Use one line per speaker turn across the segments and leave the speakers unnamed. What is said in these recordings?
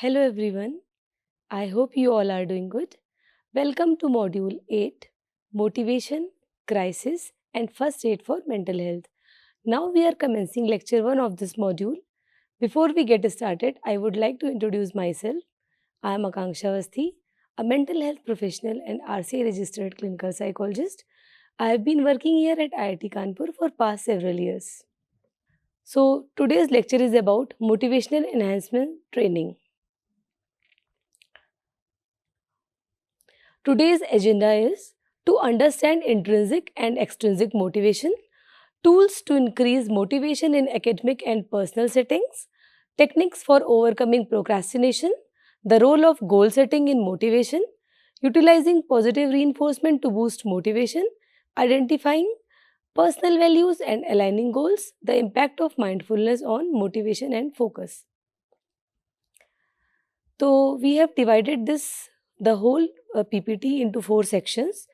Hello everyone, I hope you all are doing good. Welcome to Module 8 Motivation, Crisis, and First Aid for Mental Health. Now we are commencing lecture 1 of this module. Before we get started, I would like to introduce myself. I am Akanksha Avasthi, a mental health professional and RCA registered clinical psychologist. I have been working here at IIT Kanpur for past several years. So today's lecture is about motivational enhancement training. Today's agenda is to understand intrinsic and extrinsic motivation, tools to increase motivation in academic and personal settings, techniques for overcoming procrastination, the role of goal setting in motivation, utilizing positive reinforcement to boost motivation, identifying personal values and aligning goals, the impact of mindfulness on motivation and focus. So, we have divided the whole PPT into 4 sections.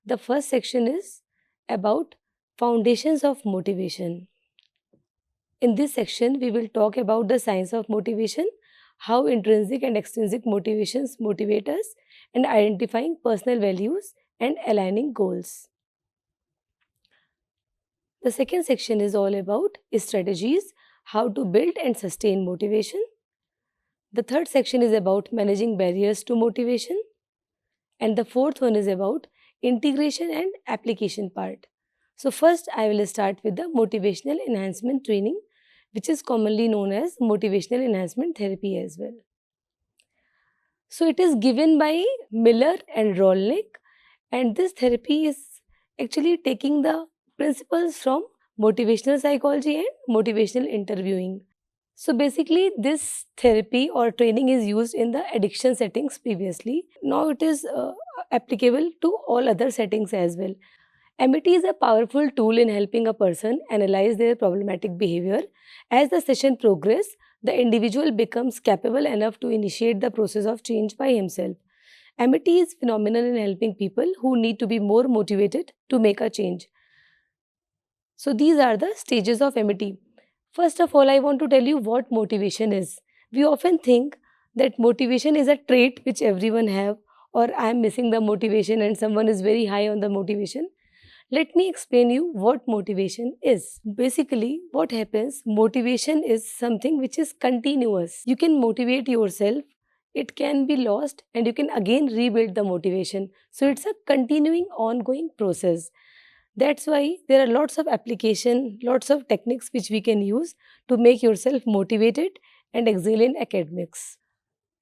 The first section is about foundations of motivation. In this section, we will talk about the science of motivation, how intrinsic and extrinsic motivations motivate us, and identifying personal values and aligning goals. The second section is all about strategies, how to build and sustain motivation. The third section is about managing barriers to motivation. And the fourth one is about integration and application part. So first I will start with the motivational enhancement training, which is commonly known as motivational enhancement therapy as well. So it is given by Miller and Rolnick, and this therapy is actually taking the principles from motivational psychology and motivational interviewing. So basically, this therapy or training is used in the addiction settings previously. Now it is applicable to all other settings as well. MET is a powerful tool in helping a person analyze their problematic behavior. As the session progresses, the individual becomes capable enough to initiate the process of change by himself. MET is phenomenal in helping people who need to be more motivated to make a change. So these are the stages of MET. First of all, I want to tell you what motivation is. We often think that motivation is a trait which everyone have, or I am missing the motivation and someone is very high on the motivation. Let me explain you what motivation is. Basically, what happens, motivation is something which is continuous. You can motivate yourself, it can be lost, and you can again rebuild the motivation. So it's a continuing ongoing process. That's why there are lots of application, lots of techniques which we can use to make yourself motivated and excel in academics.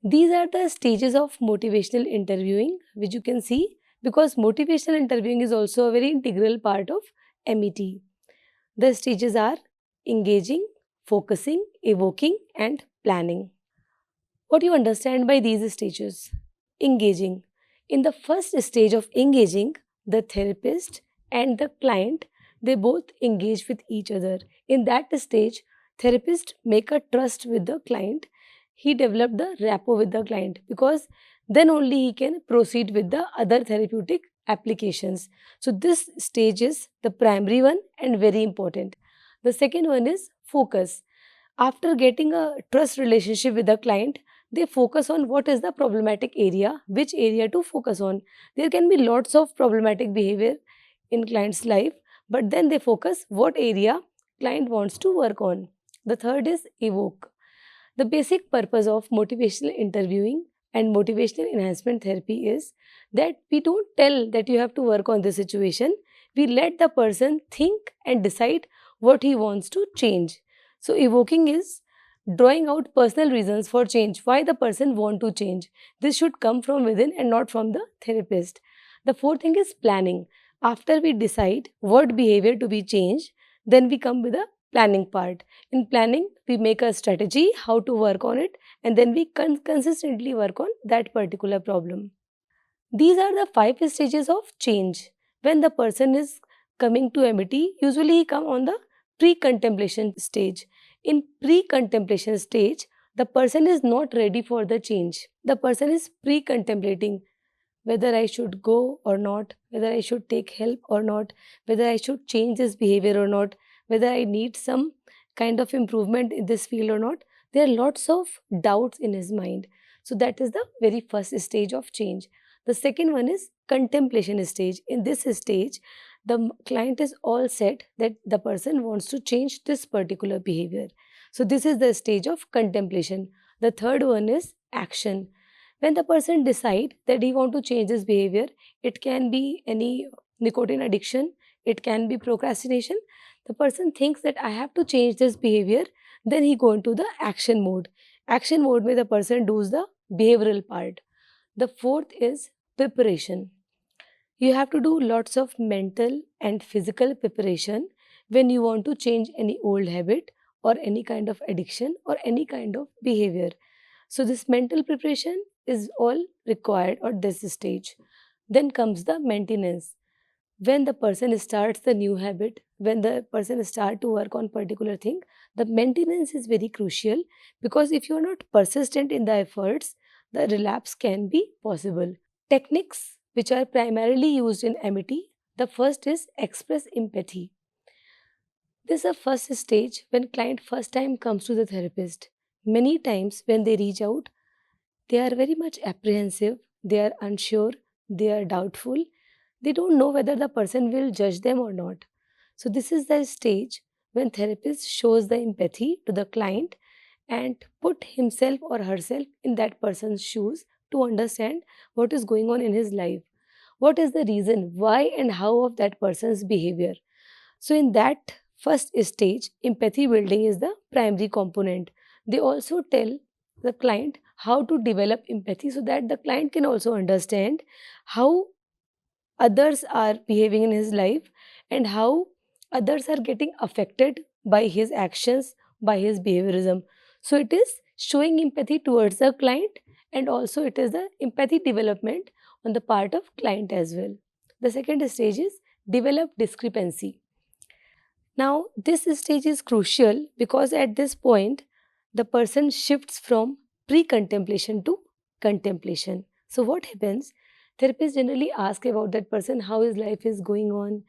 These are the stages of motivational interviewing which you can see, because motivational interviewing is also a very integral part of MET. The stages are engaging, focusing, evoking, and planning. What do you understand by these stages? Engaging. In the first stage of engaging, the therapist and the client, they both engage with each other. In that stage, therapist make a trust with the client. He develop the rapport with the client, because then only he can proceed with the other therapeutic applications. So this stage is the primary one and very important. The second one is focus. After getting a trust relationship with the client, they focus on what is the problematic area, which area to focus on. There can be lots of problematic behavior in client's life, but then they focus what area client wants to work on. The third is evoke. The basic purpose of motivational interviewing and motivational enhancement therapy is that we don't tell that you have to work on this situation. We let the person think and decide what he wants to change. So evoking is drawing out personal reasons for change, why the person want to change. This should come from within and not from the therapist. The fourth thing is planning. After we decide what behavior to be changed, then we come with a planning part. In planning, we make a strategy how to work on it, and then we consistently work on that particular problem. These are the 5 stages of change. When the person is coming to MET, usually he come on the pre-contemplation stage. In pre-contemplation stage, the person is not ready for the change. The person is pre-contemplating whether I should go or not, whether I should take help or not, whether I should change this behavior or not, whether I need some kind of improvement in this field or not. There are lots of doubts in his mind. So that is the very first stage of change. The second one is contemplation stage. In this stage, the client is all set that the person wants to change this particular behavior. So this is the stage of contemplation. The third one is action. When the person decide that he want to change this behavior, it can be any nicotine addiction, it can be procrastination. The person thinks that I have to change this behavior, then he go into the action mode. Action mode में the person does the behavioral part. The fourth is preparation. You have to do lots of mental and physical preparation when you want to change any old habit or any kind of addiction or any kind of behavior. So this mental preparation is all required at this stage. Then comes the maintenance. When the person starts the new habit, when the person start to work on particular thing, the maintenance is very crucial, because if you are not persistent in the efforts, the relapse can be possible. Techniques which are primarily used in MET, the first is express empathy. This is the first stage when client first time comes to the therapist. Many times when they reach out, they are very much apprehensive, they are unsure, they are doubtful, they don't know whether the person will judge them or not. So this is the stage when therapist shows the empathy to the client and put himself or herself in that person's shoes to understand what is going on in his life. What is the reason why and how of that person's behavior. So in that first stage, empathy building is the primary component. They also tell the client how to develop empathy so that the client can also understand how others are behaving in his life and how others are getting affected by his actions, by his behaviorism. So it is showing empathy towards the client, and also it is the empathy development on the part of client as well. The second stage is develop discrepancy. Now, this stage is crucial because at this point, the person shifts from pre contemplation to contemplation. So, what happens? Therapists generally ask about that person, how his life is going on.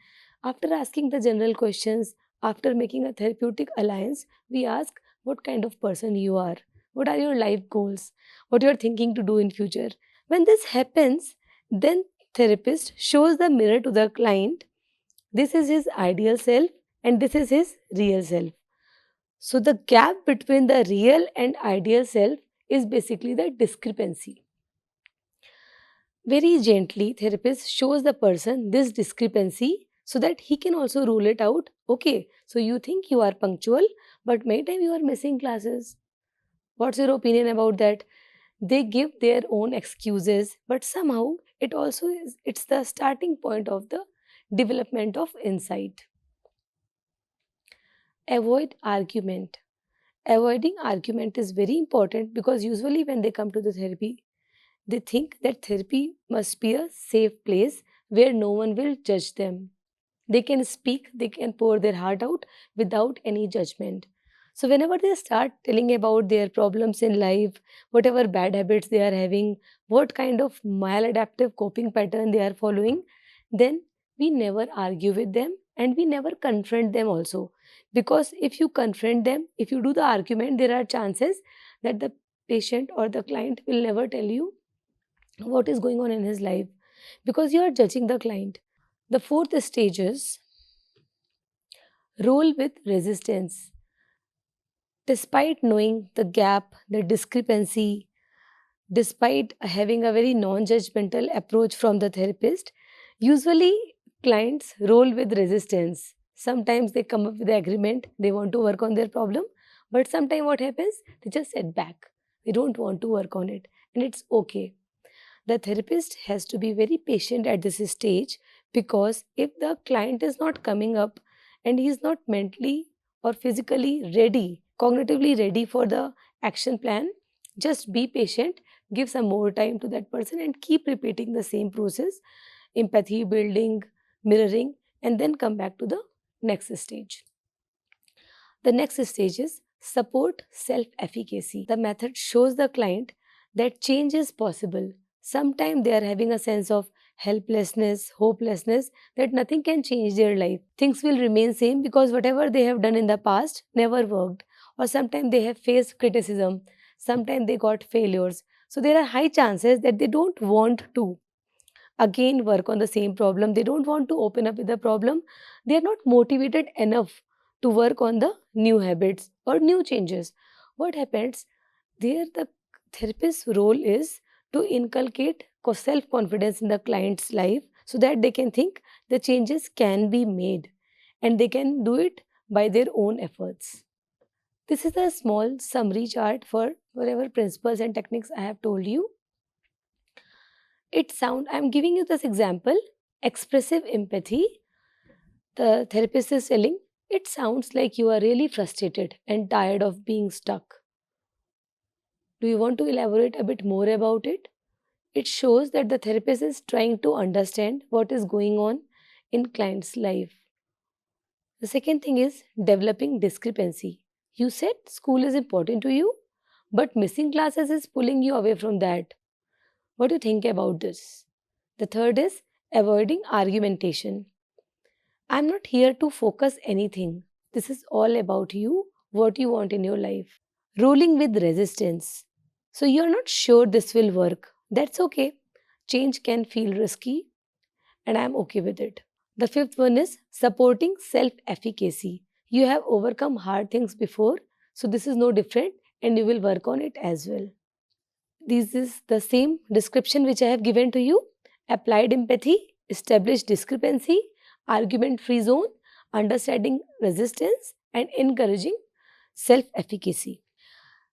After asking the general questions, after making a therapeutic alliance, we ask what kind of person you are, what are your life goals, what you are thinking to do in future. When this happens, then therapist shows the mirror to the client. This is his ideal self and this is his real self. So the gap between the real and ideal self is basically the discrepancy. Very gently, therapist shows the person this discrepancy so that he can also rule it out. Okay, so you think you are punctual, but many times you are missing classes. What's your opinion about that? They give their own excuses, but somehow it's the starting point of the development of insight. Avoid argument. Avoiding argument is very important because usually when they come to the therapy, they think that therapy must be a safe place where no one will judge them. They can speak, they can pour their heart out without any judgment. So, whenever they start telling about their problems in life, whatever bad habits they are having, what kind of maladaptive coping pattern they are following, then we never argue with them and we never confront them also. Because if you confront them, if you do the argument, there are chances that the patient or the client will never tell you what is going on in his life because you are judging the client. The fourth stage is roll with resistance. Despite knowing the gap, the discrepancy, despite having a very non judgmental approach from the therapist, usually clients roll with resistance. Sometimes they come up with the agreement, they want to work on their problem, but sometimes what happens? They just set back. They don't want to work on it, and it's okay. The therapist has to be very patient at this stage because if the client is not coming up and he is not mentally or physically ready, cognitively ready for the action plan, just be patient, give some more time to that person and keep repeating the same process, empathy building, mirroring, and then come back to the next stage. The next stage is support self efficacy. The method shows the client that change is possible. Sometimes they are having a sense of helplessness, hopelessness, that nothing can change their life. Things will remain same because whatever they have done in the past never worked, or sometimes they have faced criticism, sometimes they got failures. So there are high chances that they don't want to again work on the same problem. They don't want to open up with the problem. They are not motivated enough to work on the new habits or new changes. What happens there? The therapist's role is to inculcate self confidence in the client's life so that they can think the changes can be made and they can do it by their own efforts. This is a small summary chart for whatever principles and techniques I have told you. I'm giving you this example, expressive empathy. The therapist is telling, it sounds like you are really frustrated and tired of being stuck. Do you want to elaborate a bit more about it? It shows that the therapist is trying to understand what is going on in client's life. The second thing is developing discrepancy. You said school is important to you, but missing classes is pulling you away from that. What do you think about this? The third is avoiding argumentation. I'm not here to focus anything. This is all about you, what you want in your life. Rolling with resistance. So you're not sure this will work. That's okay. Change can feel risky, and I'm okay with it. The fifth one is supporting self efficacy. You have overcome hard things before, so this is no different, and you will work on it as well. This is the same description which I have given to you. Applied empathy, establish discrepancy, argument free zone, understanding resistance, and encouraging self efficacy.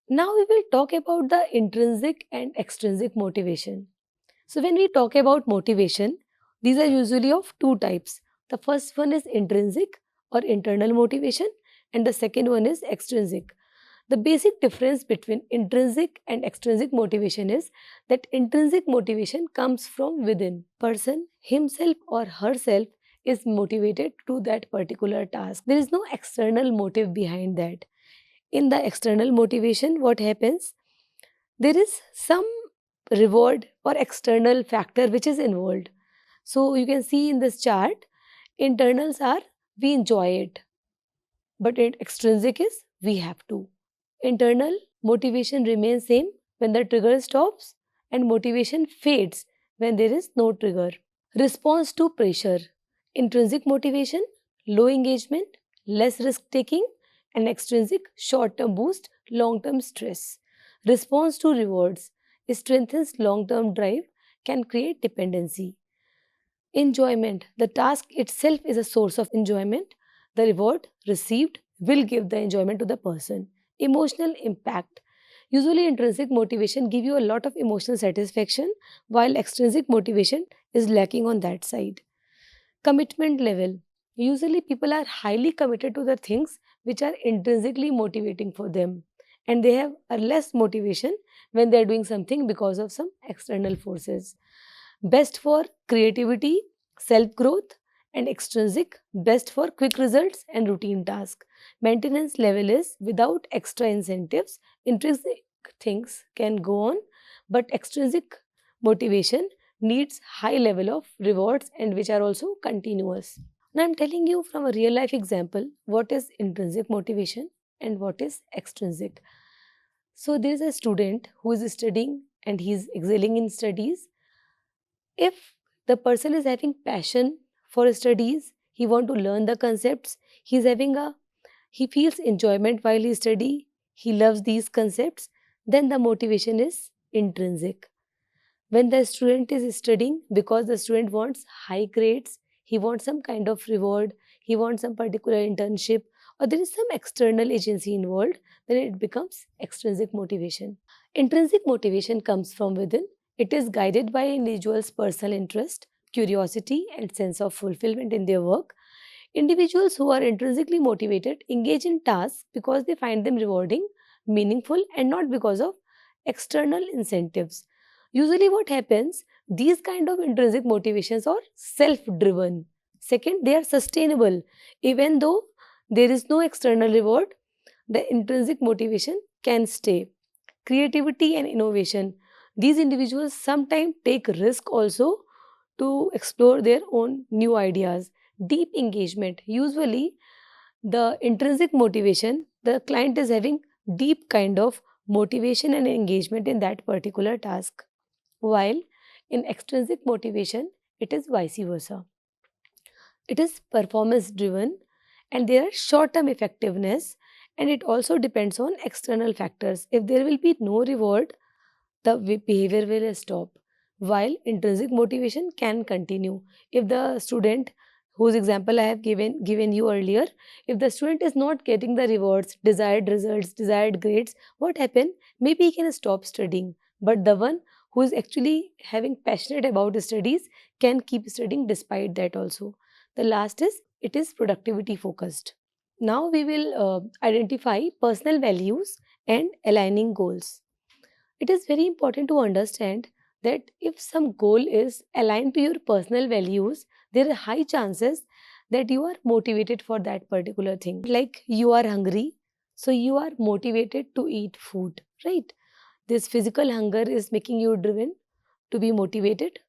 Now we will talk about the intrinsic and extrinsic motivation. So, when we talk about motivation, these are usually of two types. The first one is intrinsic or internal motivation, and the second one is extrinsic. The basic difference between intrinsic and extrinsic motivation is that intrinsic motivation comes from within. Person himself or herself is motivated to that particular task. There is no external motive behind that. In the external motivation, what happens? There is some reward or external factor which is involved. So you can see in this chart, internals are we enjoy it, but extrinsic is we have to. Internal motivation remains same when the trigger stops, and motivation fades when there is no trigger. Response to pressure. Intrinsic motivation, low engagement, less risk taking, and extrinsic short term boost, long term stress. Response to rewards strengthens long term drive, can create dependency. Enjoyment. The task itself is a source of enjoyment. The reward received will give the enjoyment to the person. Emotional impact. Usually intrinsic motivation give you a lot of emotional satisfaction while extrinsic motivation is lacking on that side. Commitment level. Usually people are highly committed to the things which are intrinsically motivating for them, and they have a less motivation when they are doing something because of some external forces. Best for creativity, self growth, and extrinsic, best for quick results and routine tasks. Maintenance level is without extra incentives, intrinsic things can go on, but extrinsic motivation needs high level of rewards and which are also continuous. Now I'm telling you from a real life example what is intrinsic motivation and what is extrinsic. So there is a student who is studying and he is excelling in studies. If the person is having passion for studies, he want to learn the concepts, he feels enjoyment while he study, he loves these concepts, then the motivation is intrinsic. When the student is studying because the student wants high grades, he wants some kind of reward, he wants some particular internship, or there is some external agency involved, then it becomes extrinsic motivation. Intrinsic motivation comes from within. It is guided by individual's personal interest, curiosity, and sense of fulfillment in their work. Individuals who are intrinsically motivated engage in tasks because they find them rewarding, meaningful, and not because of external incentives. Usually, what happens? These kind of intrinsic motivations are self-driven. Second, they are sustainable. Even though there is no external reward, the intrinsic motivation can stay. Creativity and innovation. These individuals sometimes take risk also to explore their own new ideas. Deep engagement. Usually, the intrinsic motivation, the client is having deep kind of motivation and engagement in that particular task. While in extrinsic motivation, it is vice versa. It is performance driven and there are short term effectiveness, and it also depends on external factors. If there will be no reward, the behavior will stop, while intrinsic motivation can continue. If the student, whose example I have given you earlier, if the student is not getting the rewards, desired results, desired grades, what happen? Maybe he can stop studying, but the one who is actually having passionate about studies can keep studying despite that also. The last is, it is productivity focused. Now we will identify personal values and aligning goals. It is very important to understand that if some goal is aligned to your personal values, there are high chances that you are motivated for that particular thing. Like you are hungry, so you are motivated to eat food, right? This physical hunger is making you driven to be motivated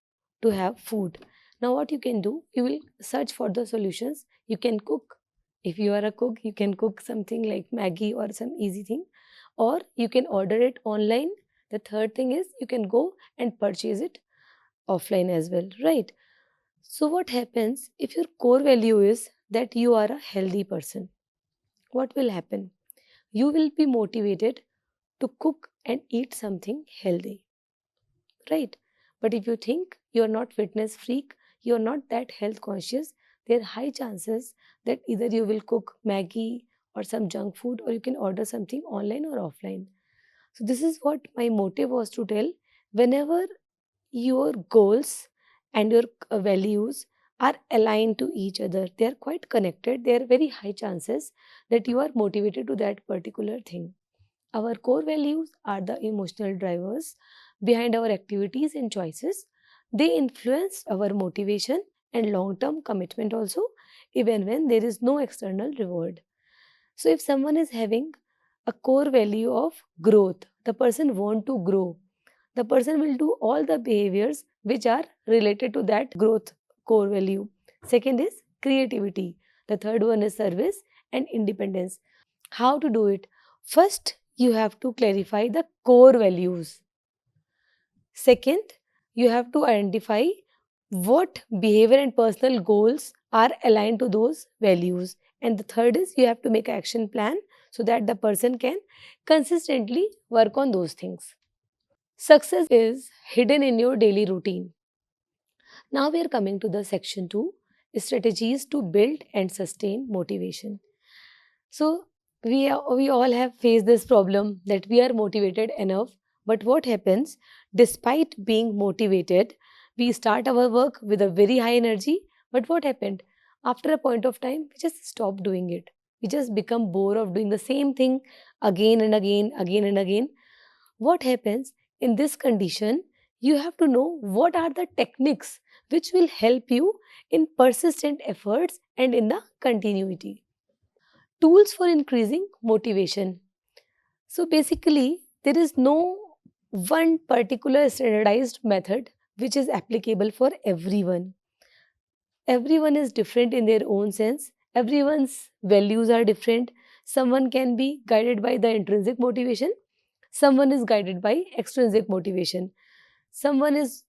to have food. Now, what you can do, you will search for the solutions. You can cook. If you are a cook, you can cook something like Maggie or some easy thing, or you can order it online. The third thing is, you can go and purchase it offline as well, right? So, what happens if your core value is that you are a healthy person? What will happen? You will be motivated to cook and eat something healthy, right? But if you think you are not fitness freak, you are not that health conscious, there are high chances that either you will cook Maggie or some junk food, or you can order something online or offline. So this is what my motive was to tell. Whenever your goals and your values are aligned to each other, they are quite connected, there are very high chances that you are motivated to that particular thing. Our core values are the emotional drivers behind our activities and choices. They influence our motivation and long term commitment also, even when there is no external reward. So, if someone is having a core value of growth, the person want to grow, the person will do all the behaviors which are related to that growth core value. Second is creativity. The third one is service and independence. How to do it? First, you have to clarify the core values. Second, you have to identify what behavior and personal goals are aligned to those values. And the third is, you have to make an action plan so that the person can consistently work on those things. Success is hidden in your daily routine. Now we are coming to the section 2, strategies to build and sustain motivation. So we all have faced this problem that we are motivated enough, but what happens, despite being motivated, we start our work with a very high energy, but what happened? After a point of time, we just stop doing it. We just become bored of doing the same thing again and again, again and again. What happens in this condition? You have to know what are the techniques which will help you in persistent efforts and in the continuity. Tools for increasing motivation. So basically, there is no one particular standardized method which is applicable for everyone. Everyone is different in their own sense. Everyone's values are different. Someone can be guided by the intrinsic motivation, someone is guided by extrinsic motivation. Someone is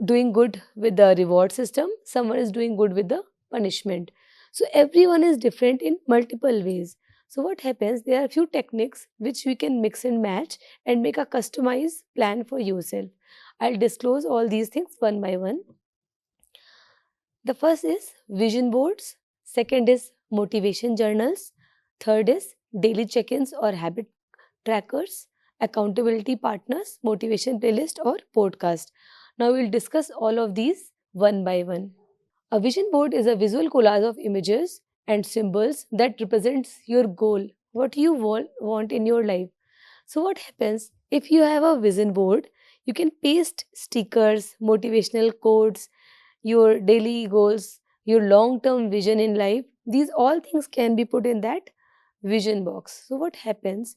doing good with the reward system, someone is doing good with the punishment. So everyone is different in multiple ways. So what happens, there are few techniques which we can mix and match and make a customized plan for yourself. I'll disclose all these things one by one. The first is vision boards, second is motivation journals, third is daily check-ins or habit trackers, accountability partners, motivation playlist, or podcast. Now we'll discuss all of these one by one. A vision board is a visual collage of images and symbols that represents your goal, what you want in your life. So what happens if you have a vision board, you can paste stickers, motivational quotes, your daily goals, your long-term vision in life. These all things can be put in that vision box. So what happens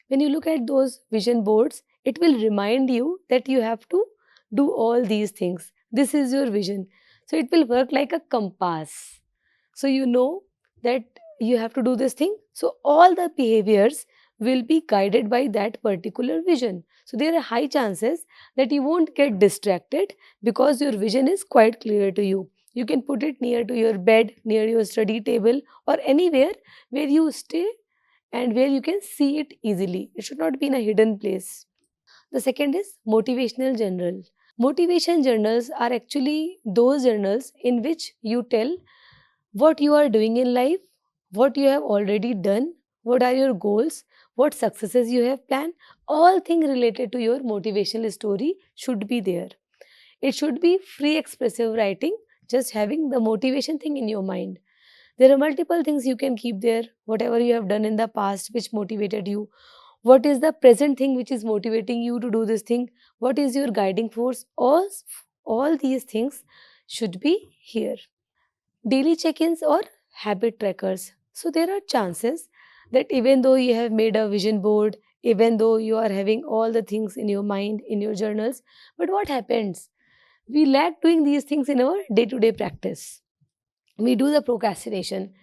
when you look at those vision boards, it will remind you that you have to do all these things. This is your vision. So it will work like a compass. So you know that you have to do this thing. So all the behaviors will be guided by that particular vision. So there are high chances that you won't get distracted because your vision is quite clear to you. You can put it near to your bed, near your study table, or anywhere where you stay and where you can see it easily. It should not be in a hidden place. The second is motivational journal. Motivation journals are actually those journals in which you tell what you are doing in life, what you have already done, what are your goals, what successes you have planned. All things related to your motivational story should be there. It should be free expressive writing, just having the motivation thing in your mind. There are multiple things you can keep there, whatever you have done in the past which motivated you. What is the present thing which is motivating you to do this thing? What is your guiding force? All these things should be here. Daily check-ins or habit trackers. So there are chances that even though you have made a vision board, even though you are having all the things in your mind, in your journals, but what happens? We lack doing these things in our day-to-day practice. We do the procrastination.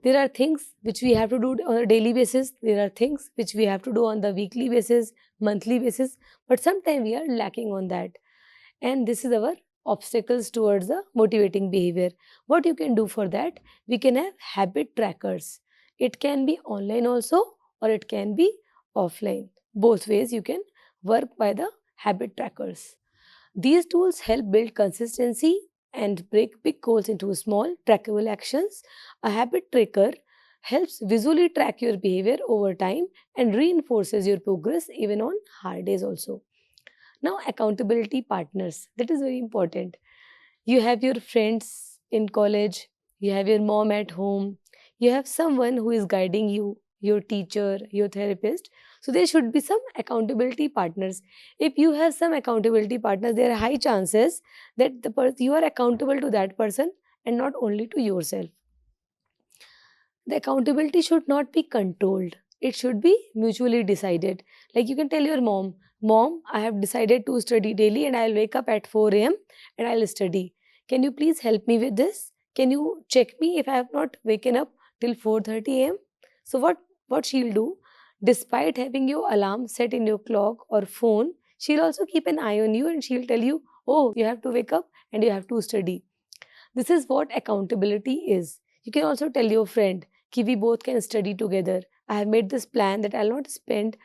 There are things which we have to do on a daily basis. There are things which we have to do on the weekly basis, monthly basis, but sometimes we are lacking on that. And this is our obstacles towards the motivating behavior. What you can do for that? We can have habit trackers. It can be online also, or it can be offline. Both ways you can work by the habit trackers. These tools help build consistency and break big goals into small trackable actions. A habit tracker helps visually track your behavior over time and reinforces your progress even on hard days also. Now, accountability partners, that is very important. You have your friends in college, you have your mom at home, you have someone who is guiding you, your teacher, your therapist. So, there should be some accountability partners. If you have some accountability partners, there are high chances that you are accountable to that person and not only to yourself. The accountability should not be controlled, it should be mutually decided. Like you can tell your mom, I have decided to study daily and I'll wake up at 4 a.m. and I'll study. Can you please help me with this? Can you check me if I have not waken up till 4:30 a.m.? So what she'll do, despite having your alarm set in your clock or phone, she'll also keep an eye on you and she'll tell you, oh, you have to wake up and you have to study. This is what accountability is. You can also tell your friend, ki we both can study together. I have made this plan that I'll not spend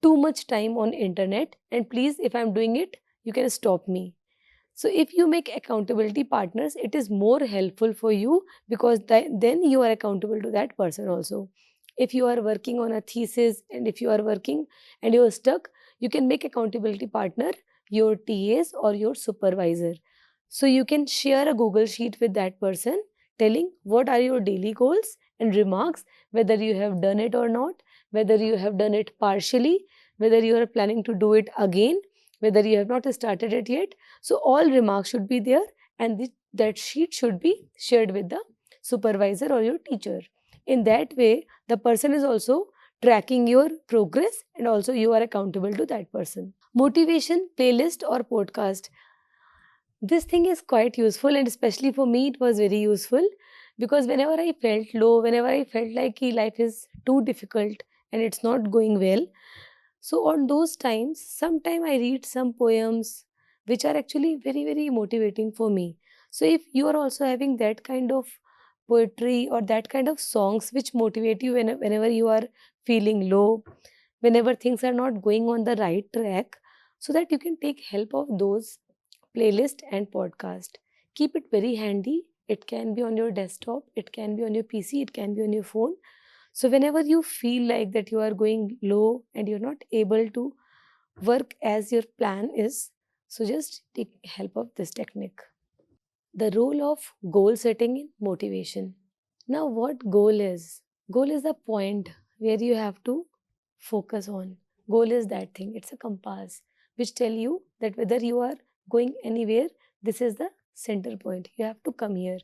too much time on internet, and please, if I'm doing it, you can stop me. So if you make accountability partners, it is more helpful for you because then you are accountable to that person also. If you are working on a thesis and if you are working and you are stuck, you can make accountability partner your TAs or your supervisor. So you can share a Google Sheet with that person telling what are your daily goals and remarks, whether you have done it or not, whether you have done it partially, whether you are planning to do it again, whether you have not started it yet. So all remarks should be there and that sheet should be shared with the supervisor or your teacher. In that way, the person is also tracking your progress and also you are accountable to that person. Motivation, playlist or podcast. This thing is quite useful and especially for me it was very useful because whenever I felt low, whenever I felt like life is too difficult and it's not going well, so on those times, sometime I read some poems which are actually very, very motivating for me. So if you are also having that kind of poetry or that kind of songs which motivate you whenever you are feeling low, whenever things are not going on the right track, so that you can take help of those playlist and podcast. Keep it very handy. It can be on your desktop, it can be on your PC, it can be on your phone. So whenever you feel like that you are going low and you're not able to work as your plan is, so just take help of this technique. The role of goal setting in motivation. Now what goal is? Goal is the point where you have to focus on. Goal is that thing. It's a compass which tell you that whether you are going anywhere, this is the center point. You have to come here.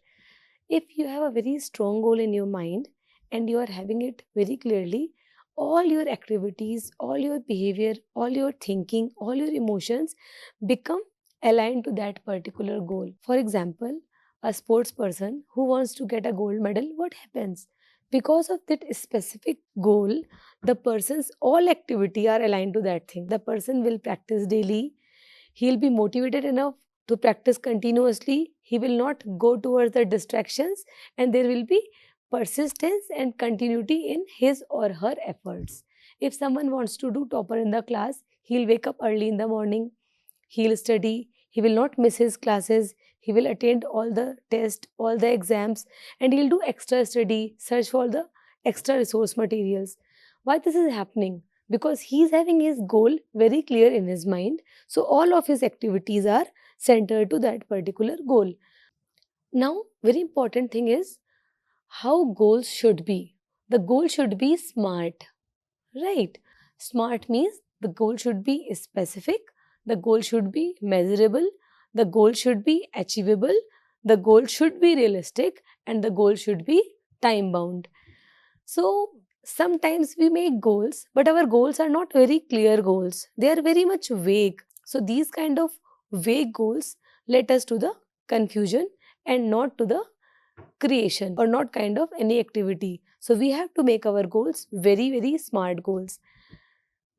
If you have a very strong goal in your mind and you are having it very clearly, all your activities, all your behavior, all your thinking, all your emotions become aligned to that particular goal. For example, a sports person who wants to get a gold medal, what happens? Because of that specific goal, the person's all activity are aligned to that thing. The person will practice daily. He'll be motivated enough to practice continuously. He will not go towards the distractions, and there will be persistence and continuity in his or her efforts. If someone wants to do topper in the class, he'll wake up early in the morning, he'll study, he will not miss his classes, he will attend all the tests, all the exams, and he'll do extra study, search for the extra resource materials. Why this is happening? Because he's having his goal very clear in his mind, so all of his activities are centered to that particular goal. Now, very important thing is how goals should be. The goal should be smart, right? Smart means the goal should be specific, the goal should be measurable, the goal should be achievable, the goal should be realistic, and the goal should be time bound. So sometimes we make goals, but our goals are not very clear goals. They are very much vague. So these kind of vague goals let us to the confusion and not to the creation or not kind of any activity. So we have to make our goals very, very smart goals.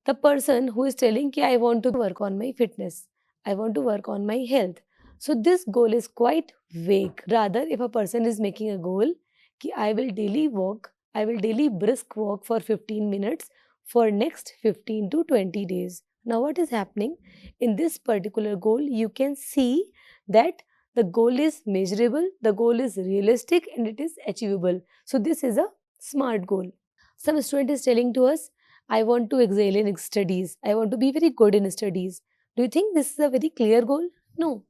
The person who is telling ki I want to work on my fitness, I want to work on my health. So this goal is quite vague. Rather, if a person is making a goal ki I will daily walk, I will daily brisk walk for 15 minutes for next 15 to 20 days. Now what is happening? In this particular goal, you can see that the goal is measurable, the goal is realistic, and it is achievable. So this is a smart goal. Some student is telling to us, I want to excel in studies. I want to be very good in studies. Do you think this is a very clear goal? No.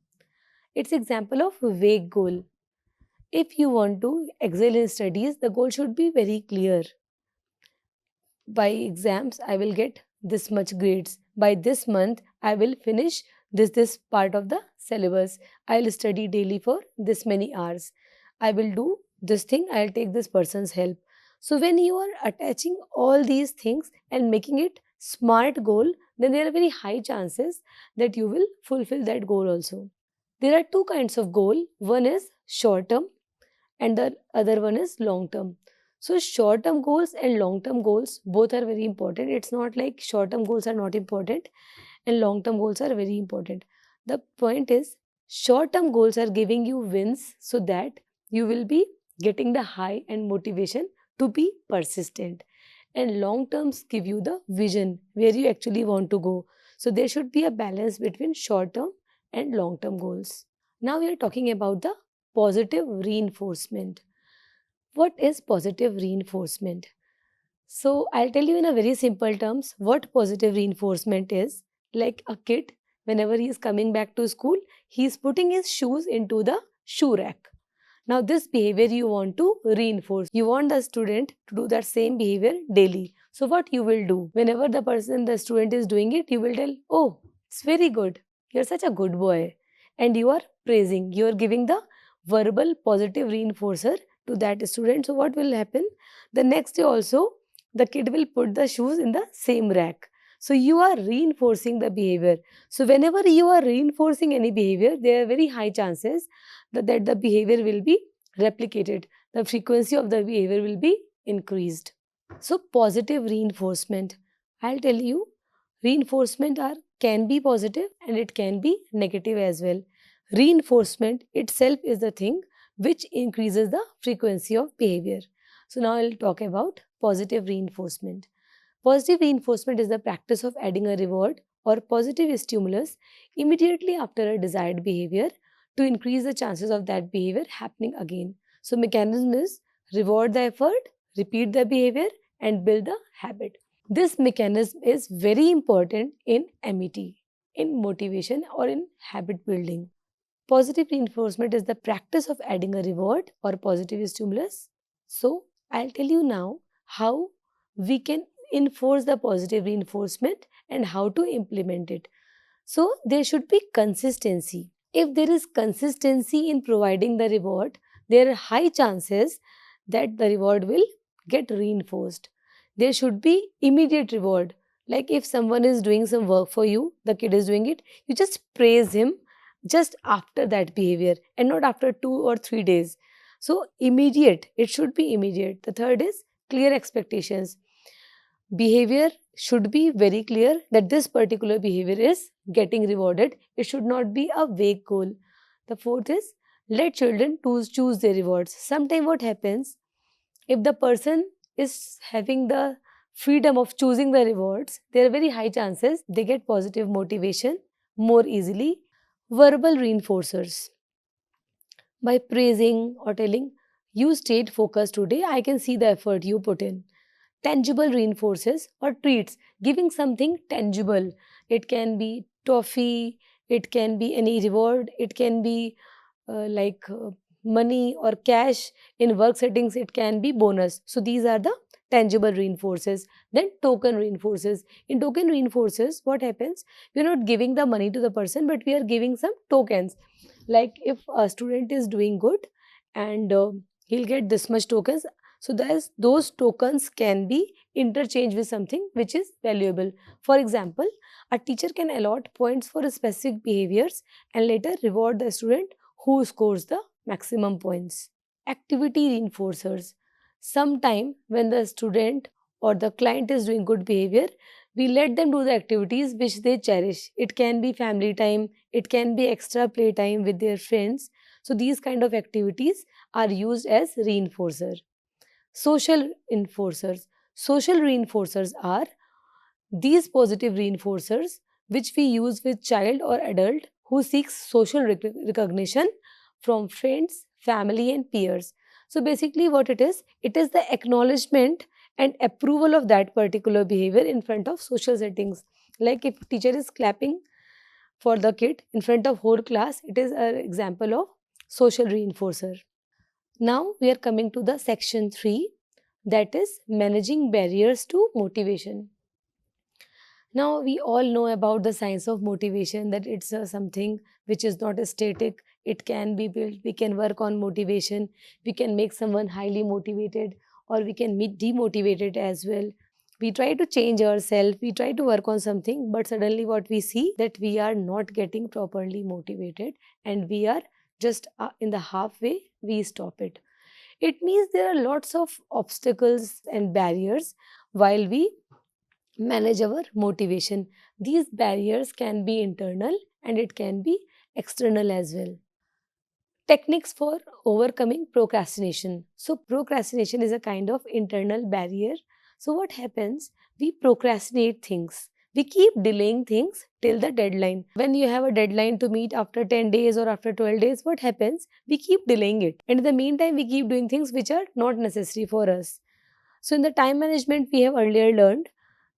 It's example of vague goal. If you want to excel in studies, the goal should be very clear. By exams, I will get this much grades. By this month, I will finish this part of the syllabus. I'll study daily for this many hours. I will do this thing. I'll take this person's help. So when you are attaching all these things and making it smart goal, then there are very high chances that you will fulfill that goal also. There are two kinds of goal. One is short term and the other one is long term. So short term goals and long term goals both are very important. It's not like short term goals are not important and long term goals are very important. The point is short term goals are giving you wins so that you will be getting the high and motivation to be persistent, and long terms give you the vision where you actually want to go. So there should be a balance between short term and long term goals. Now we are talking about the positive reinforcement. What is positive reinforcement? So I'll tell you in a very simple terms what positive reinforcement is. Like a kid, whenever he is coming back to school, he is putting his shoes into the shoe rack. Now this behavior you want to reinforce. You want the student to do that same behavior daily. So what you will do? Whenever the student is doing it, you will tell, oh, it's very good. You're such a good boy. And you are praising. You are giving the verbal positive reinforcer to that student. So what will happen? The next day also, the kid will put the shoes in the same rack. So you are reinforcing the behavior. So whenever you are reinforcing any behavior, there are very high chances that the behavior will be replicated. The frequency of the behavior will be increased. So positive reinforcement. I'll tell you, reinforcement can be positive and it can be negative as well. Reinforcement itself is the thing which increases the frequency of behavior. So now I'll talk about positive reinforcement. Positive reinforcement is the practice of adding a reward or positive stimulus immediately after a desired behavior to increase the chances of that behavior happening again. So mechanism is reward the effort, repeat the behavior, and build the habit. This mechanism is very important in MET, in motivation or in habit building. Positive reinforcement is the practice of adding a reward or positive stimulus. So I'll tell you now how we can enforce the positive reinforcement and how to implement it. So there should be consistency. If there is consistency in providing the reward, there are high chances that the reward will get reinforced. There should be immediate reward. Like if someone is doing some work for you, the kid is doing it, you just praise him just after that behavior and not after 2 or 3 days. So immediate, it should be immediate. The third is clear expectations. Behavior should be very clear that this particular behavior is getting rewarded. It should not be a vague goal. The fourth is let children choose their rewards. Sometimes what happens, if the person is having the freedom of choosing the rewards, there are very high chances they get positive motivation more easily. Verbal reinforcers. By praising or telling, you stayed focused today, I can see the effort you put in. Tangible reinforces or treats, giving something tangible. It can be toffee, it can be any reward, it can be money or cash. In work settings it can be bonus. So these are the tangible reinforces. Then token reinforces. In token reinforces, what happens, we are not giving the money to the person, but we are giving some tokens. Like if a student is doing good and he'll get this much tokens, so those tokens can be interchanged with something which is valuable. For example, a teacher can allot points for specific behaviors and later reward the student who scores the maximum points. Activity reinforcers. Sometime when the student or the client is doing good behavior, we let them do the activities which they cherish. It can be family time, it can be extra play time with their friends. So these kind of activities are used as reinforcer. Social enforcers. Social reinforcers are these positive reinforcers which we use with child or adult who seeks social recognition from friends, family and peers. So basically what it is the acknowledgement and approval of that particular behavior in front of social settings. Like if teacher is clapping for the kid in front of whole class, it is an example of social reinforcer. Now we are coming to the section 3, that is managing barriers to motivation. Now we all know about the science of motivation, that it's something which is not static. It can be built. We can work on motivation. We can make someone highly motivated or we can be demotivated as well. We try to change ourselves. We try to work on something, but suddenly what we see that we are not getting properly motivated and we are just in the halfway, we stop it. It means there are lots of obstacles and barriers while we manage our motivation. These barriers can be internal and it can be external as well. Techniques for overcoming procrastination. So, procrastination is a kind of internal barrier. So, what happens? We procrastinate things. We keep delaying things till the deadline. When you have a deadline to meet after 10 days or after 12 days, what happens? We keep delaying it. And in the meantime, we keep doing things which are not necessary for us. So, in the time management, we have earlier learned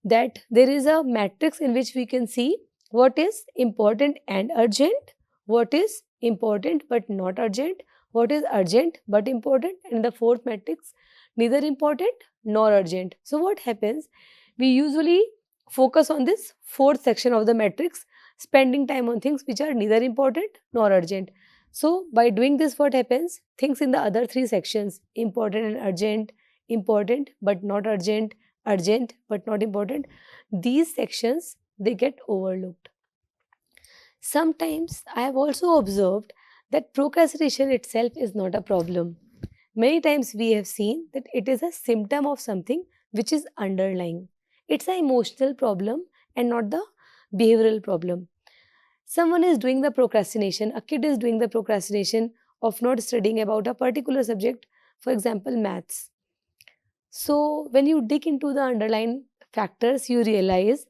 that there is a matrix in which we can see what is important and urgent, what is important but not urgent, what is urgent but important, and the fourth matrix, neither important nor urgent. So, what happens? We usually focus on this fourth section of the matrix, spending time on things which are neither important nor urgent. So, by doing this, what happens? Things in the other three sections, important and urgent, important but not urgent, urgent but not important, these sections they get overlooked. Sometimes I have also observed that procrastination itself is not a problem. Many times we have seen that it is a symptom of something which is underlying. It's an emotional problem and not the behavioral problem. Someone is doing the procrastination, a kid is doing the procrastination of not studying about a particular subject, for example maths. So, when you dig into the underlying factors, you realize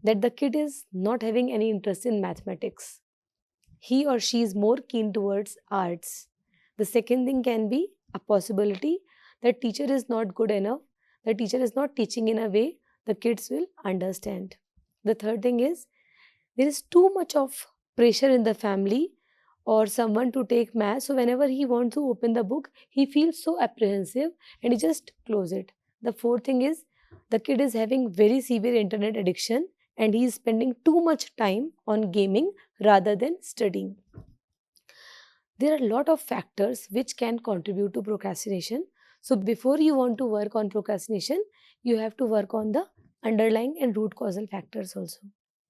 that the kid is not having any interest in mathematics. He or she is more keen towards arts. The second thing can be a possibility that teacher is not good enough, the teacher is not teaching in a way the kids will understand. The third thing is there is too much of pressure in the family or someone to take math. So whenever he wants to open the book, he feels so apprehensive and he just close it. The fourth thing is the kid is having very severe internet addiction and he is spending too much time on gaming rather than studying. There are a lot of factors which can contribute to procrastination. So before you want to work on procrastination, you have to work on the underlying and root causal factors also.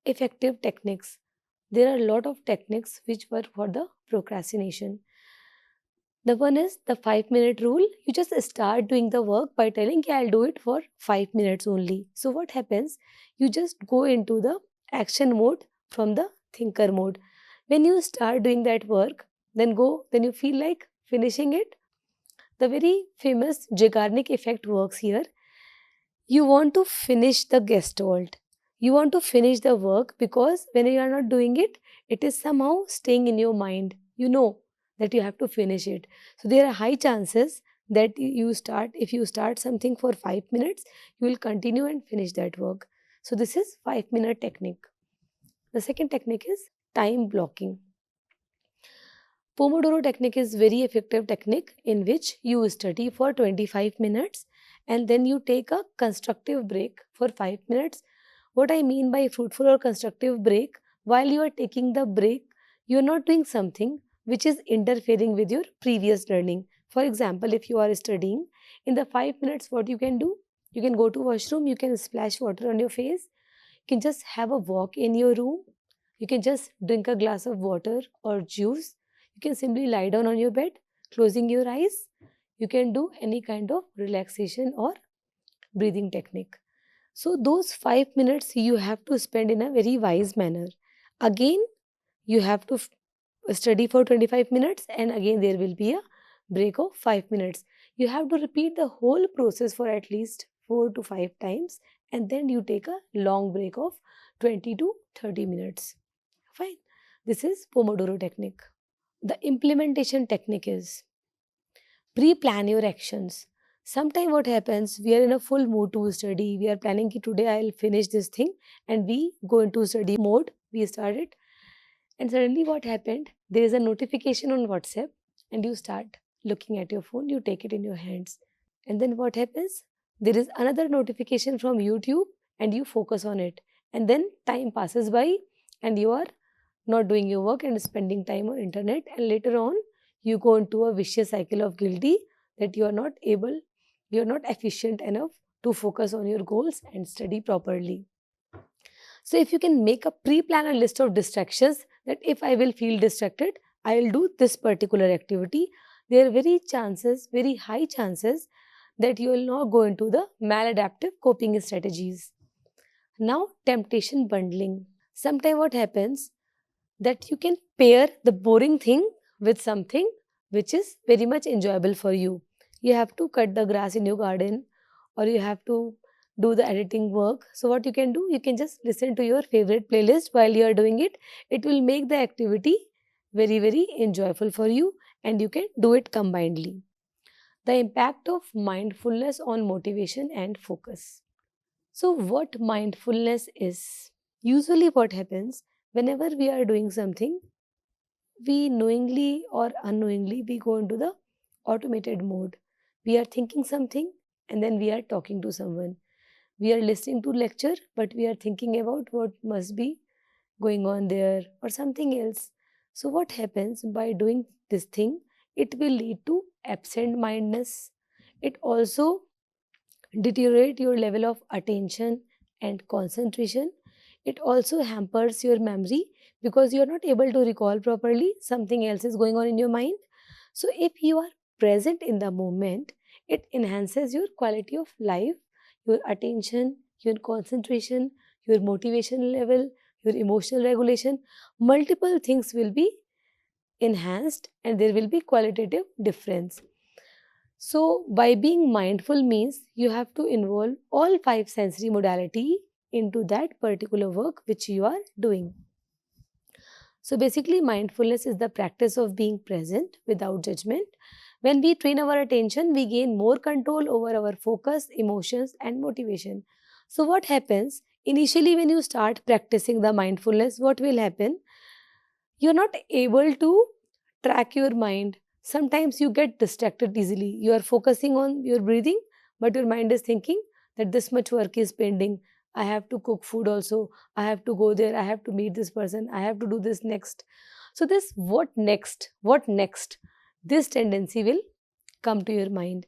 Effective techniques. There are a lot of techniques which work for the procrastination. The one is the 5-minute rule. You just start doing the work by telling, yeah, I'll do it for 5 minutes only. So what happens? You just go into the action mode from the thinker mode. When you start doing that work, then you feel like finishing it. The very famous Zeigarnik effect works here. You want to finish the gestalt. You want to finish the work because when you are not doing it, it is somehow staying in your mind. You know that you have to finish it. So there are high chances that if you start something for 5 minutes, you will continue and finish that work. So this is 5-minute technique. The second technique is time blocking. Pomodoro technique is very effective technique in which you study for 25 minutes and then you take a constructive break for 5 minutes. What I mean by fruitful or constructive break, while you are taking the break, you are not doing something which is interfering with your previous learning. For example, if you are studying, in the 5 minutes, what you can do? You can go to washroom, you can splash water on your face, you can just have a walk in your room, you can just drink a glass of water or juice, you can simply lie down on your bed, closing your eyes. You can do any kind of relaxation or breathing technique. So, those 5 minutes you have to spend in a very wise manner. Again, you have to study for 25 minutes, and again, there will be a break of 5 minutes. You have to repeat the whole process for at least 4 to 5 times, and then you take a long break of 20 to 30 minutes. Fine. This is Pomodoro technique. The implementation technique is pre-plan your actions. Sometimes what happens, we are in a full mood to study. We are planning that today I'll finish this thing and we go into study mode. We start it and suddenly what happened? There is a notification on WhatsApp and you start looking at your phone. You take it in your hands. And then what happens? There is another notification from YouTube and you focus on it. And then time passes by and you are not doing your work and spending time on internet, and later on you go into a vicious cycle of guilty that you are not efficient enough to focus on your goals and study properly. So if you can make a pre-plan a list of distractions, that if I will feel distracted, I will do this particular activity, there are very high chances that you will not go into the maladaptive coping strategies. Now, temptation bundling. Sometimes what happens, that you can pair the boring thing with something which is very much enjoyable for you. You have to cut the grass in your garden or you have to do the editing work. So, what you can do, you can just listen to your favorite playlist while you are doing it. It will make the activity very, very enjoyable for you and you can do it combinedly. The impact of mindfulness on motivation and focus. So, what mindfulness is? Usually, what happens whenever we are doing something, we knowingly or unknowingly we go into the automated mode. We are thinking something and then we are talking to someone. We are listening to lecture, but we are thinking about what must be going on there or something else. So, what happens by doing this thing? It will lead to absent mindedness. It also deteriorate your level of attention and concentration. It also hampers your memory because you are not able to recall properly, something else is going on in your mind. So if you are present in the moment, it enhances your quality of life, your attention, your concentration, your motivation level, your emotional regulation. Multiple things will be enhanced and there will be qualitative difference. So, by being mindful means you have to involve all five sensory modality into that particular work which you are doing. So, basically, mindfulness is the practice of being present without judgment. When we train our attention, we gain more control over our focus, emotions, and motivation. So, what happens initially when you start practicing the mindfulness? What will happen? You're not able to track your mind. Sometimes you get distracted easily. You are focusing on your breathing, but your mind is thinking that this much work is pending. I have to cook food also. I have to go there. I have to meet this person. I have to do this next. So, this what next? What next? This tendency will come to your mind.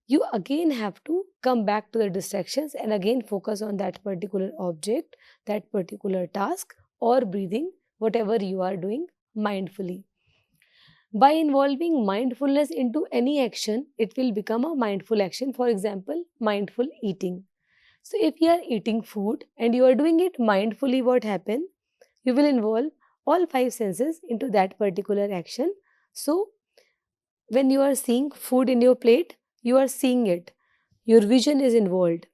You again have to come back to the distractions and again focus on that particular object, that particular task, or breathing, whatever you are doing mindfully. By involving mindfulness into any action, it will become a mindful action. For example, mindful eating. So, if you are eating food and you are doing it mindfully, what happen? You will involve all five senses into that particular action. So, when you are seeing food in your plate, you are seeing it. Your vision is involved.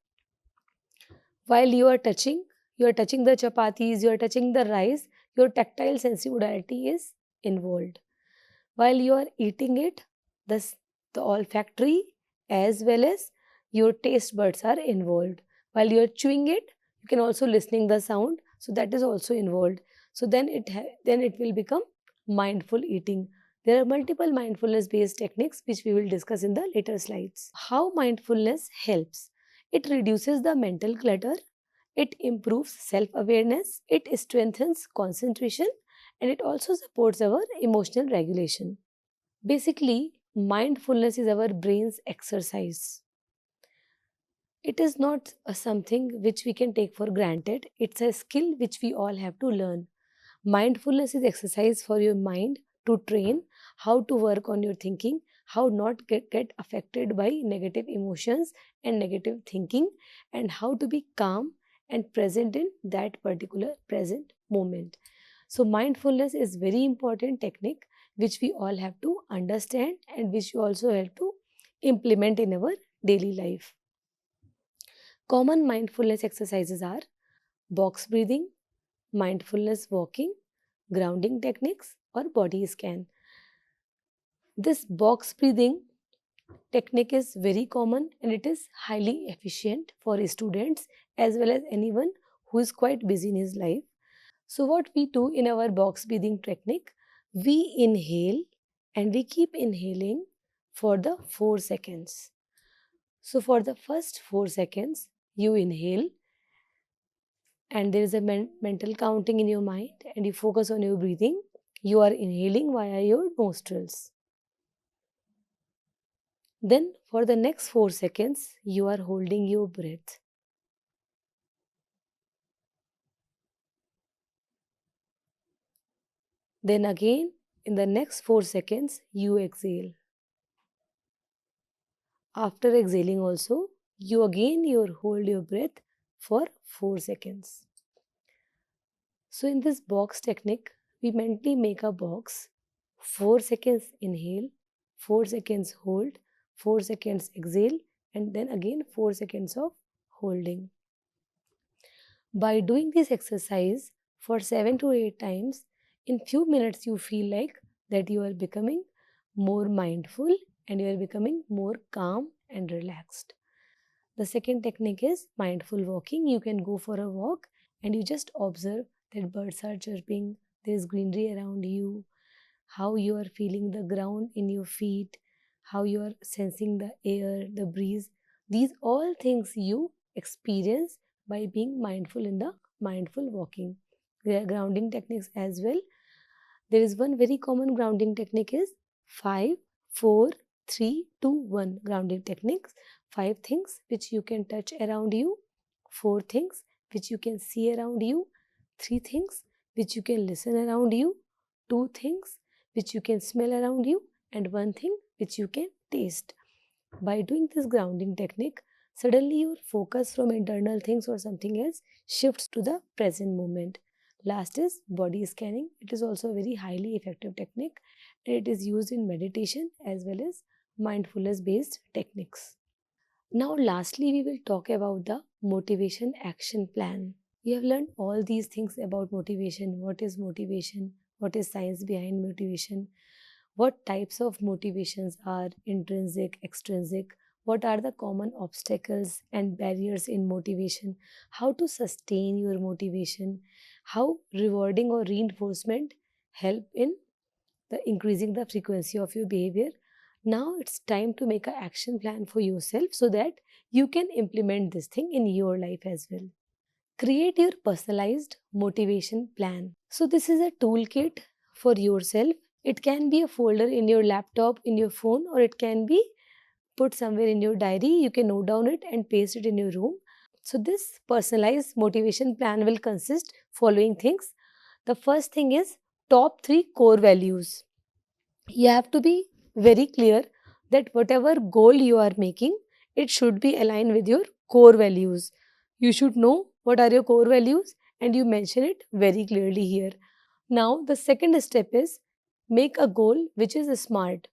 While you are touching the chapatis, you are touching the rice, your tactile sensibility is involved. While you are eating it, the olfactory as well as your taste buds are involved. While you are chewing it, you can also listening the sound, so that is also involved. So then it will become mindful eating. There are multiple mindfulness based techniques which we will discuss in the later slides. How mindfulness helps? It reduces the mental clutter, it improves self awareness, it strengthens concentration, and it also supports our emotional regulation. Basically, mindfulness is our brain's exercise. It is not something which we can take for granted, it's a skill which we all have to learn. Mindfulness is exercise for your mind to train how to work on your thinking, how not get affected by negative emotions and negative thinking, and how to be calm and present in that particular present moment. So mindfulness is very important technique which we all have to understand and which we also have to implement in our daily life. Common mindfulness exercises are box breathing, mindfulness walking, grounding techniques, or body scan. This box breathing technique is very common and it is highly efficient for students as well as anyone who is quite busy in his life. So, what we do in our box breathing technique, we inhale and we keep inhaling for the 4 seconds. So, for the first 4 seconds, you inhale and there is a mental counting in your mind and you focus on your breathing. You are inhaling via your nostrils. Then for the next 4 seconds, you are holding your breath. Then again, in the next 4 seconds, you exhale. After exhaling also, you hold your breath for 4 seconds. So in this box technique, we mentally make a box. 4 seconds inhale, 4 seconds hold, 4 seconds exhale, and then again 4 seconds of holding. By doing this exercise for 7 to 8 times, in few minutes you feel like that you are becoming more mindful and you are becoming more calm and relaxed. The second technique is mindful walking. You can go for a walk and you just observe that birds are chirping, there is greenery around you, how you are feeling the ground in your feet, how you are sensing the air, the breeze. These all things you experience by being mindful in the mindful walking. There are grounding techniques as well. There is one very common grounding technique is 5, 4, 3, 2, 1 grounding techniques. 5 things which you can touch around you, 4 things which you can see around you, 3 things which you can listen around you, 2 things which you can smell around you, and 1 thing which you can taste. By doing this grounding technique, suddenly your focus from internal things or something else shifts to the present moment. Last is body scanning. It is also a very highly effective technique. It is used in meditation as well as mindfulness based techniques. Now, lastly, we will talk about the motivation action plan. We have learned all these things about motivation. What is motivation? What is science behind motivation? What types of motivations are intrinsic, extrinsic? What are the common obstacles and barriers in motivation? How to sustain your motivation? How rewarding or reinforcement help in the increasing the frequency of your behavior? Now it's time to make an action plan for yourself so that you can implement this thing in your life as well. Create your personalized motivation plan. So, this is a toolkit for yourself. It can be a folder in your laptop, in your phone, or it can be put somewhere in your diary. You can note down it and paste it in your room. So, this personalized motivation plan will consist following things. The first thing is top 3 core values. You have to be very clear that whatever goal you are making, it should be aligned with your core values. You should know what are your core values and you mention it very clearly here. Now, the second step is make a goal which is smart.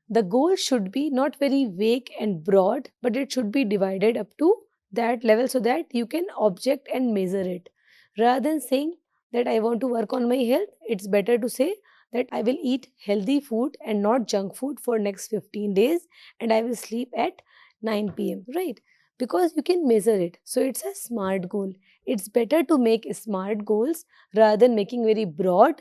The goal should be not very vague and broad, but it should be divided up to that level so that you can object and measure it. Rather than saying that I want to work on my health, it's better to say that I will eat healthy food and not junk food for next 15 days and I will sleep at 9 p.m. Right? Because you can measure it. So it's a smart goal. It's better to make smart goals rather than making very broad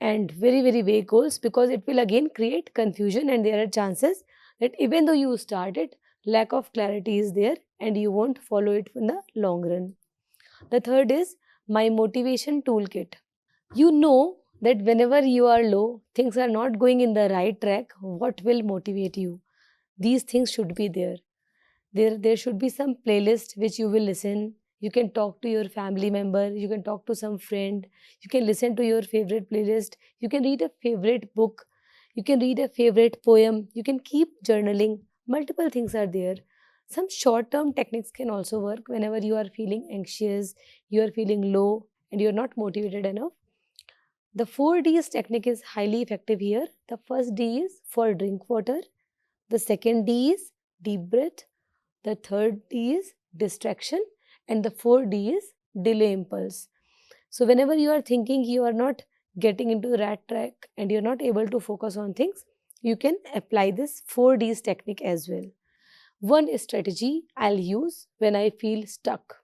and very very vague goals, because it will again create confusion and there are chances that even though you start it, lack of clarity is there and you won't follow it in the long run. The third is my motivation toolkit. You know that whenever you are low, things are not going in the right track, what will motivate you? These things should be there. There should be some playlist which you will listen. You can talk to your family member, you can talk to some friend, you can listen to your favorite playlist, you can read a favorite book, you can read a favorite poem, you can keep journaling. Multiple things are there. Some short term techniques can also work whenever you are feeling anxious, you are feeling low and you are not motivated enough. The 4Ds technique is highly effective here. The first D is for drink water, the second D is deep breath, the third D is distraction, and the fourth D is delay impulse. So, whenever you are thinking you are not getting into the rat track and you're not able to focus on things, you can apply this 4Ds technique as well. One strategy I'll use when I feel stuck.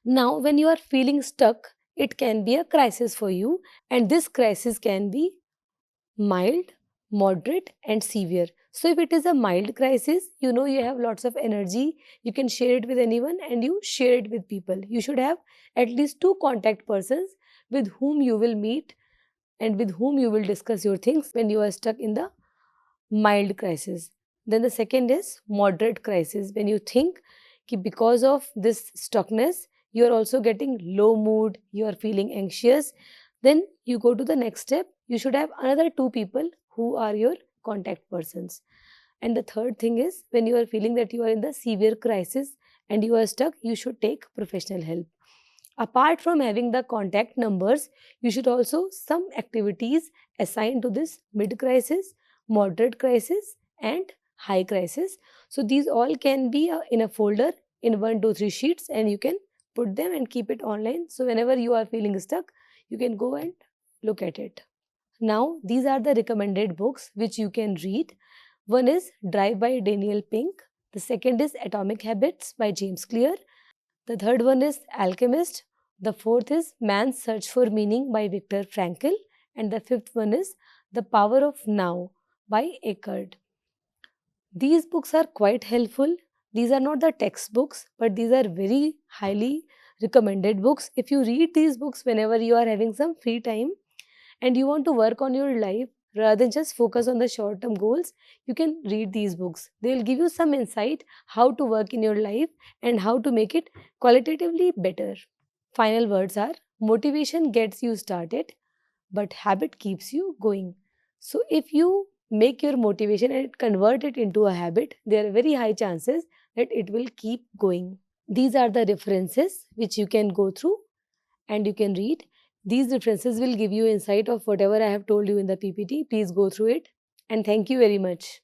Now, when you are feeling stuck, it can be a crisis for you, and this crisis can be mild, moderate, and severe. So, if it is a mild crisis, you know you have lots of energy, you can share it with anyone and you share it with people. You should have at least two contact persons with whom you will meet and with whom you will discuss your things when you are stuck in the mild crisis. Then the second is moderate crisis. When you think ki because of this stuckness, you are also getting low mood, you are feeling anxious, then you go to the next step. You should have another two people who are your contact persons. And the third thing is when you are feeling that you are in the severe crisis and you are stuck, you should take professional help. Apart from having the contact numbers, you should also some activities assigned to this mid crisis, moderate crisis, and high crisis. So these all can be in a folder in 1, 2, 3 sheets, and you can put them and keep it online. So whenever you are feeling stuck, you can go and look at it. Now, these are the recommended books which you can read. One is Drive by Daniel Pink. The second is Atomic Habits by James Clear. The third one is Alchemist. The fourth is Man's Search for Meaning by Viktor Frankl. And the fifth one is The Power of Now by Eckhart. These books are quite helpful. These are not the textbooks, but these are very highly recommended books. If you read these books whenever you are having some free time and you want to work on your life rather than just focus on the short term goals, you can read these books. They will give you some insight how to work in your life and how to make it qualitatively better. Final words are motivation gets you started, but habit keeps you going. So, if you make your motivation and convert it into a habit, there are very high chances that it will keep going. These are the references which you can go through and you can read. These references will give you insight of whatever I have told you in the PPT. Please go through it and thank you very much.